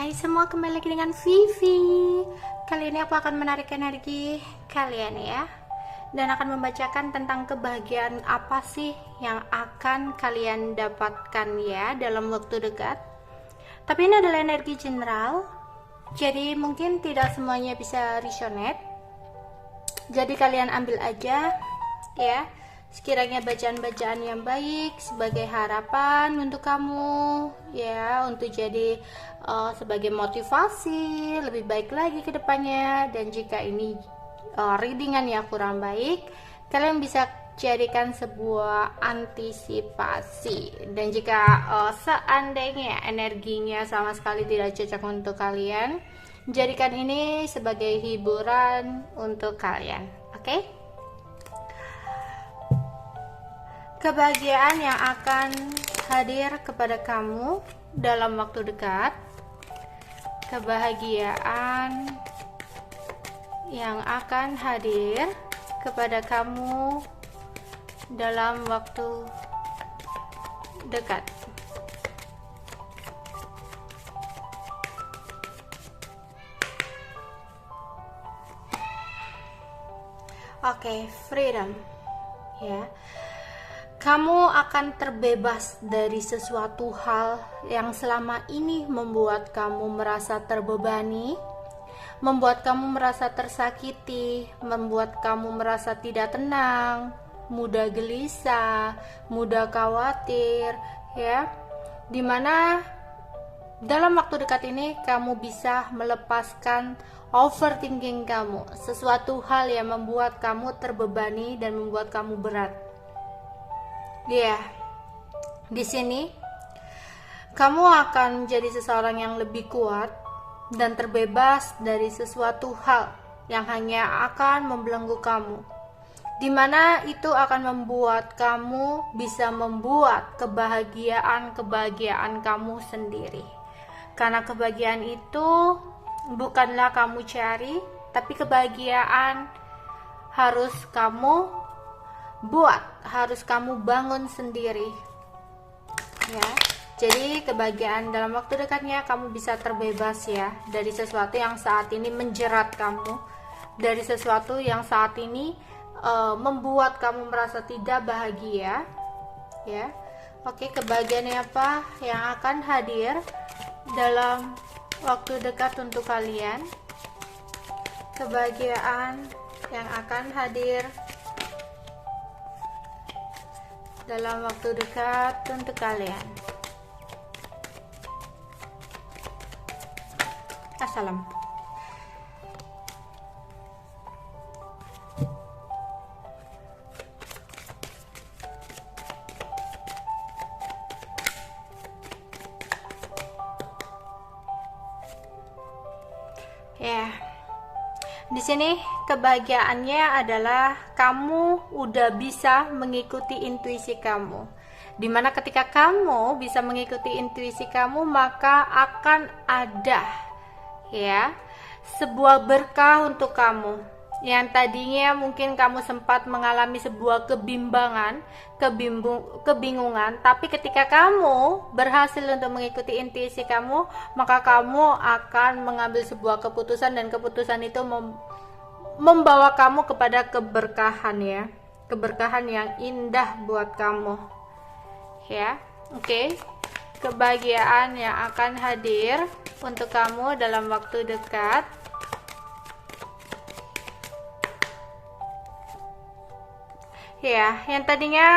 Hai semua, kembali lagi dengan Vivi. Kali ini aku akan menarik energi kalian ya, dan akan membacakan tentang kebahagiaan apa sih yang akan kalian dapatkan ya dalam waktu dekat. Tapi ini adalah energi general, jadi mungkin tidak semuanya bisa resonate. Jadi kalian ambil aja ya, sekiranya bacaan-bacaan yang baik sebagai harapan untuk kamu ya, untuk jadi sebagai motivasi lebih baik lagi ke depannya. Dan jika ini readingan yang kurang baik, kalian bisa jadikan sebuah antisipasi. Dan jika seandainya energinya sama sekali tidak cocok untuk kalian, jadikan ini sebagai hiburan untuk kalian. Oke? Kebahagiaan yang akan hadir kepada kamu dalam waktu dekat. Kebahagiaan yang akan hadir kepada kamu dalam waktu dekat. Oke, freedom ya. Kamu akan terbebas dari sesuatu hal yang selama ini membuat kamu merasa terbebani, membuat kamu merasa tersakiti, membuat kamu merasa tidak tenang, mudah gelisah, mudah khawatir, ya. Dimana dalam waktu dekat ini kamu bisa melepaskan overthinking kamu, sesuatu hal yang membuat kamu terbebani dan membuat kamu berat. Ya, di sini kamu akan menjadi seseorang yang lebih kuat dan terbebas dari sesuatu hal yang hanya akan membelenggu kamu, dimana itu akan membuat kamu bisa membuat kebahagiaan kamu sendiri. Karena kebahagiaan itu bukanlah kamu cari, tapi kebahagiaan harus kamu buat, harus kamu bangun sendiri ya. Jadi kebahagiaan dalam waktu dekatnya kamu bisa terbebas ya dari sesuatu yang saat ini menjerat kamu, dari sesuatu yang saat ini membuat kamu merasa tidak bahagia ya. Oke, kebahagiaan apa yang akan hadir dalam waktu dekat untuk kalian? Kebahagiaan yang akan hadir dalam waktu dekat untuk kalian. Assalam. Ya. Di sini kebahagiaannya adalah kamu udah bisa mengikuti intuisi kamu. Dimana ketika kamu bisa mengikuti intuisi kamu, maka akan ada ya sebuah berkah untuk kamu. Yang tadinya mungkin kamu sempat mengalami sebuah kebingungan, tapi ketika kamu berhasil untuk mengikuti intuisi kamu, maka kamu akan mengambil sebuah keputusan, dan keputusan itu membawa kamu kepada keberkahan ya, keberkahan yang indah buat kamu ya. Oke, kebahagiaan yang akan hadir untuk kamu dalam waktu dekat. Ya, yang tadinya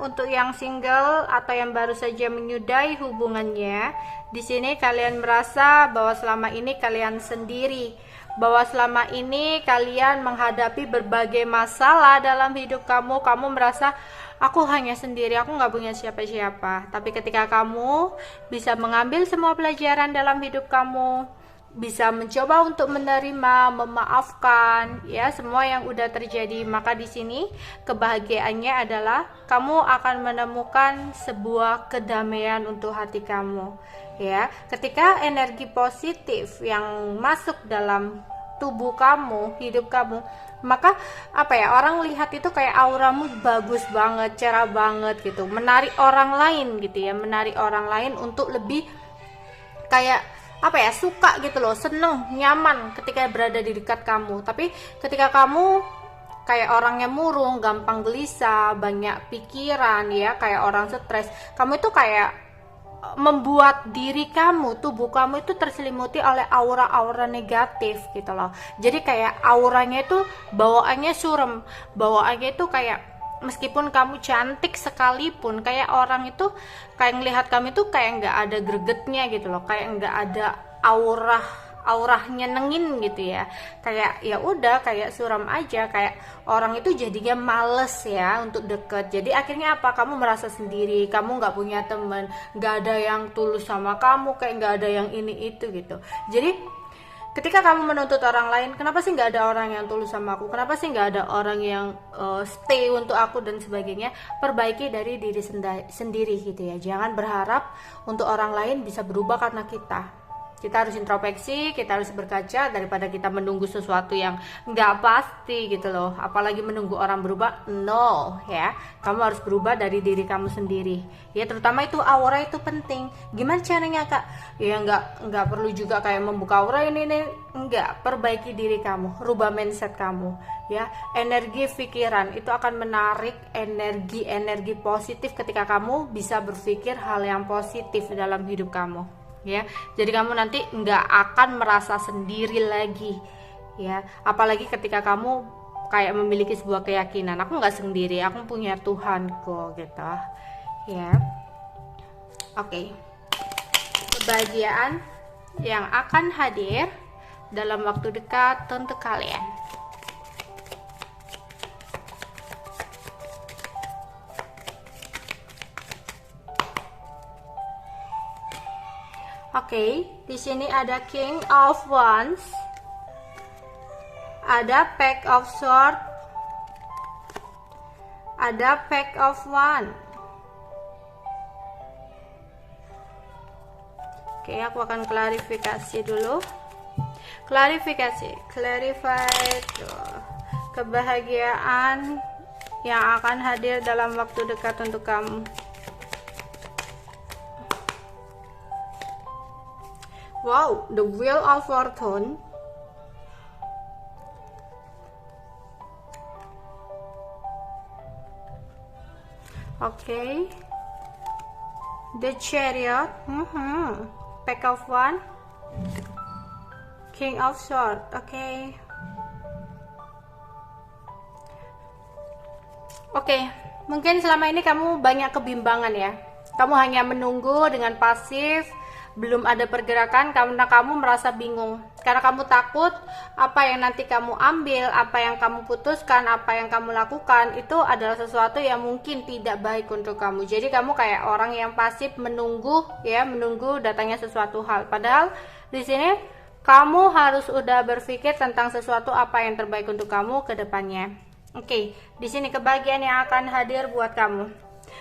untuk yang single atau yang baru saja menyudahi hubungannya, di sini kalian merasa bahwa selama ini kalian sendiri, bahwa selama ini kalian menghadapi berbagai masalah dalam hidup kamu. Kamu merasa aku hanya sendiri, aku nggak punya siapa-siapa. Tapi ketika kamu bisa mengambil semua pelajaran dalam hidup kamu, bisa mencoba untuk menerima, memaafkan ya semua yang udah terjadi, maka di sini kebahagiaannya adalah kamu akan menemukan sebuah kedamaian untuk hati kamu ya. Ketika energi positif yang masuk dalam tubuh kamu, hidup kamu, maka orang lihat itu kayak auramu bagus banget, cerah banget gitu, menarik orang lain gitu ya, menarik orang lain untuk lebih kayak apa ya, suka gitu loh, seneng, nyaman ketika berada di dekat kamu. Tapi ketika kamu kayak orangnya murung, gampang gelisah, banyak pikiran ya, kayak orang stres, kamu itu kayak membuat diri kamu, tubuh kamu itu terselimuti oleh aura-aura negatif gitu loh. Jadi kayak auranya itu bawaannya suram, bawaannya itu kayak meskipun kamu cantik sekalipun, kayak orang itu kayak ngelihat kamu itu kayak nggak ada gregetnya gitu loh, kayak nggak ada auranya nengin gitu ya, kayak ya udah kayak suram aja, kayak orang itu jadinya males ya untuk deket. Jadi akhirnya apa, kamu merasa sendiri, kamu nggak punya temen, nggak ada yang tulus sama kamu, kayak nggak ada yang ini itu gitu. Jadi ketika kamu menuntut orang lain, kenapa sih nggak ada orang yang tulus sama aku, kenapa sih nggak ada orang yang stay untuk aku dan sebagainya, perbaiki dari diri sendiri gitu ya. Jangan berharap untuk orang lain bisa berubah karena kita harus introspeksi, kita harus berkaca daripada kita menunggu sesuatu yang nggak pasti gitu loh. Apalagi menunggu orang berubah, no ya. Kamu harus berubah dari diri kamu sendiri ya, terutama itu aura itu penting. Gimana caranya kak? Ya nggak perlu juga kayak membuka aura ini enggak. Perbaiki diri kamu, rubah mindset kamu ya. Energi pikiran itu akan menarik energi positif ketika kamu bisa berpikir hal yang positif dalam hidup kamu ya. Jadi kamu nanti nggak akan merasa sendiri lagi ya, apalagi ketika kamu kayak memiliki sebuah keyakinan, aku nggak sendiri, aku punya Tuhanku gitu ya. Oke. Kebahagiaan yang akan hadir dalam waktu dekat untuk kalian. Oke, di sini ada King of Wands, ada Pack of Swords, ada Pack of Wands. Oke, aku akan klarifikasi dulu. Clarify kebahagiaan yang akan hadir dalam waktu dekat untuk kamu. Wow, the Wheel of Fortune. Okay. The Chariot. Pack of One. King of Swords. Okay. Oke, mungkin selama ini kamu banyak kebimbangan ya. Kamu hanya menunggu dengan pasif, belum ada pergerakan karena kamu merasa bingung, karena kamu takut apa yang nanti kamu ambil, apa yang kamu putuskan, apa yang kamu lakukan itu adalah sesuatu yang mungkin tidak baik untuk kamu. Jadi kamu kayak orang yang pasif menunggu ya, menunggu datangnya sesuatu hal. Padahal di sini kamu harus udah berpikir tentang sesuatu apa yang terbaik untuk kamu ke depannya. Oke, di sini kebahagiaan yang akan hadir buat kamu.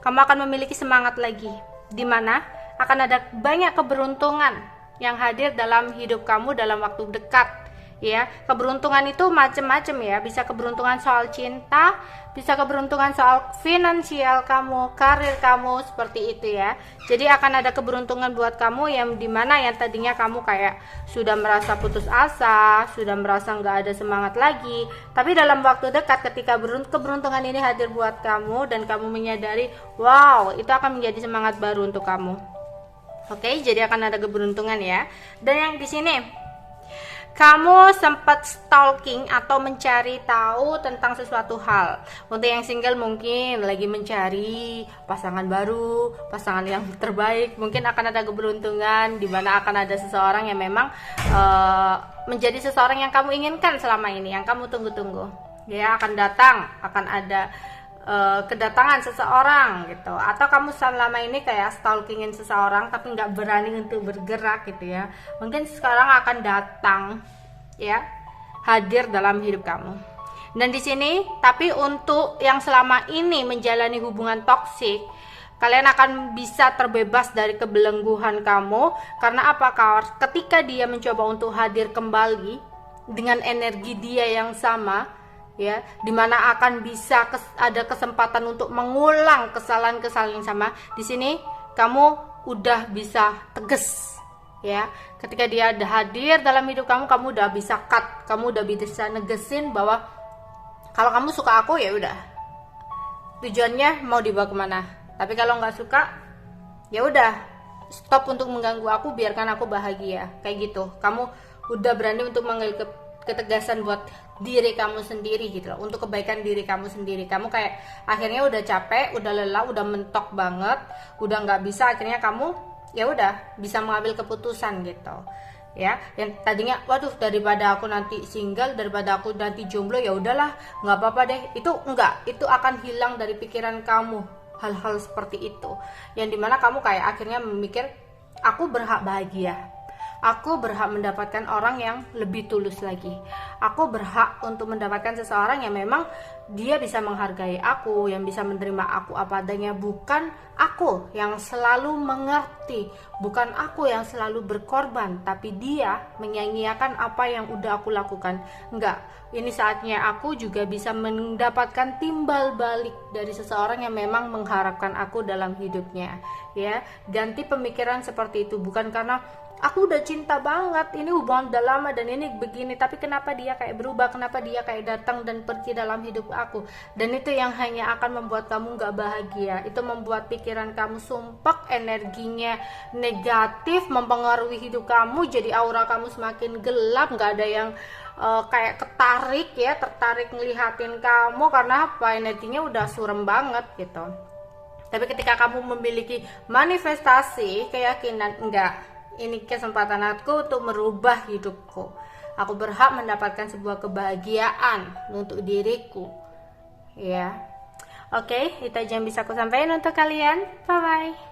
Kamu akan memiliki semangat lagi, di mana akan ada banyak keberuntungan yang hadir dalam hidup kamu dalam waktu dekat ya. Keberuntungan itu macam-macam ya, bisa keberuntungan soal cinta, bisa keberuntungan soal finansial kamu, karir kamu, seperti itu ya. Jadi akan ada keberuntungan buat kamu yang dimana yang tadinya kamu kayak sudah merasa putus asa, sudah merasa nggak ada semangat lagi, tapi dalam waktu dekat ketika keberuntungan ini hadir buat kamu dan kamu menyadari, wow, itu akan menjadi semangat baru untuk kamu. Oke, jadi akan ada keberuntungan ya. Dan yang di sini kamu sempat stalking atau mencari tahu tentang sesuatu hal. Untuk yang single mungkin lagi mencari pasangan baru, pasangan yang terbaik. Mungkin akan ada keberuntungan di mana akan ada seseorang yang memang menjadi seseorang yang kamu inginkan selama ini, yang kamu tunggu-tunggu. Ya, akan datang, akan ada kedatangan seseorang gitu, atau kamu selama ini kayak stalkingin seseorang tapi nggak berani untuk bergerak gitu ya, mungkin sekarang akan datang ya, hadir dalam hidup kamu. Dan di sini tapi untuk yang selama ini menjalani hubungan toksik, kalian akan bisa terbebas dari kebelengguan kamu. Karena apa? Ketika dia mencoba untuk hadir kembali dengan energi dia yang sama ya, dimana akan bisa ada kesempatan untuk mengulang kesalahan-kesalahan yang sama. Di sini kamu udah bisa tegas ya. Ketika dia ada hadir dalam hidup kamu, kamu udah bisa cut, kamu udah bisa negesin bahwa kalau kamu suka aku ya udah, tujuannya mau dibawa kemana. Tapi kalau nggak suka, ya udah, stop untuk mengganggu aku, biarkan aku bahagia, kayak gitu. Kamu udah berani untuk mengambil ketegasan buat diri kamu sendiri gitu loh, untuk kebaikan diri kamu sendiri. Kamu kayak akhirnya udah capek, udah lelah, udah mentok banget, udah nggak bisa, akhirnya kamu ya udah bisa mengambil keputusan gitu ya. Yang tadinya waduh, daripada aku nanti single, daripada aku nanti jomblo, ya udahlah nggak apa-apa deh, itu enggak, itu akan hilang dari pikiran kamu hal-hal seperti itu, yang dimana kamu kayak akhirnya memikir aku berhak bahagia, aku berhak mendapatkan orang yang lebih tulus lagi, aku berhak untuk mendapatkan seseorang yang memang dia bisa menghargai aku, yang bisa menerima aku apa adanya, bukan aku yang selalu mengerti, bukan aku yang selalu berkorban, tapi dia menyanyiakan apa yang udah aku lakukan. Enggak, ini saatnya aku juga bisa mendapatkan timbal balik dari seseorang yang memang mengharapkan aku dalam hidupnya, ya. Ganti pemikiran seperti itu, bukan karena aku udah cinta banget, ini hubungan udah lama dan ini begini, tapi kenapa dia kayak berubah, kenapa dia kayak datang dan pergi dalam hidup aku. Dan itu yang hanya akan membuat kamu gak bahagia, itu membuat pikiran kamu sumpek, energinya negatif, mempengaruhi hidup kamu, jadi aura kamu semakin gelap, gak ada yang kayak ketarik ya, tertarik ngelihatin kamu, karena apa, energinya udah surem banget gitu. Tapi ketika kamu memiliki manifestasi, keyakinan, enggak, ini kesempatan aku untuk merubah hidupku. Aku berhak mendapatkan sebuah kebahagiaan untuk diriku. Ya. Oke, itu aja yang bisa aku sampaikan untuk kalian. Bye bye.